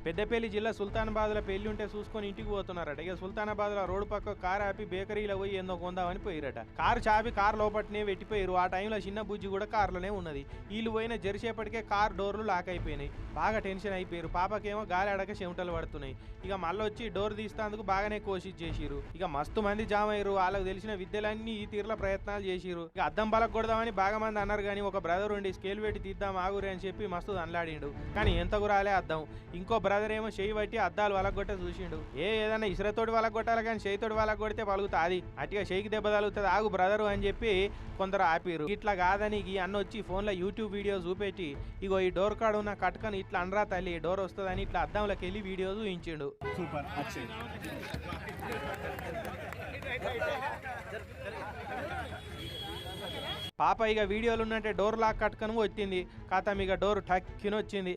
పెద్దపల్లి జిల్లా సుల్తానాబాద్లో పెళ్లి ఉంటే చూసుకొని ఇంటికి పోతున్నారట. ఇక సుల్తానాబాద్లో రోడ్డు పక్క కారు ఆపి బేకరీలో పోయి ఏందో కొందామని పోయిరట. కారు చాపి కారు లోపట్నే పెట్టిపోయారు. ఆ టైంలో చిన్న బుజ్జి కూడా కారులోనే ఉన్నది. వీళ్ళు పోయిన జరిసేపటికే కారు డోర్లు లాక్ అయిపోయినాయి. బాగా టెన్షన్ అయిపోయారు. పాపకేమో గాలి అడక చెమటలు పడుతున్నాయి. ఇక మళ్ళీ వచ్చి డోర్ తీస్తాందుకు బాగానే కోషిష్ చేసిరు. ఇక మస్తు మంది జామ్ అయ్యారు. వాళ్ళకి తెలిసిన విద్యలన్నీ ఈ తీరులో ప్రయత్నాలు చేసిరు. ఇక అద్దం బలక కొడదామని బాగా మంది అన్నారు. కానీ ఒక బ్రదర్ ఉండి స్కేల్ పెట్టి తీద్దాం ఆగురే అని చెప్పి మస్తు అన్లాడిండు. కానీ ఎంత గురాలే అద్దం. ఇంకో బ్రదర్ ఏమో చేయి బట్టి అద్దాలు వలగొట్టే చూసిండు. ఏదైనా ఇసురతోటి వలగొట్టాలి కానీ చేయితోటి వలగొడితే పలుగుతుంది. అట్టిగా చేయికి దెబ్బ తగులుతుంది ఆగు బ్రదరు అని చెప్పి కొందరు ఆపిరు. ఇట్లా కాదని అన్న వచ్చి ఫోన్లో యూట్యూబ్ వీడియో చూపెట్టి ఇగో ఈ డోర్ కాడు ఉన్న కట్టుకొని ఇట్లా అనరా తల్లి డోర్ వస్తుందని ఇట్లా అద్దంలోకి వెళ్ళి వీడియో చూపించిండు. సూపర్. పాప ఇక వీడియోలు ఉన్నట్టే డోర్ లాక్ కట్టుకొని వచ్చింది. ఖాతం ఇక డోర్ టక్కిన వచ్చింది.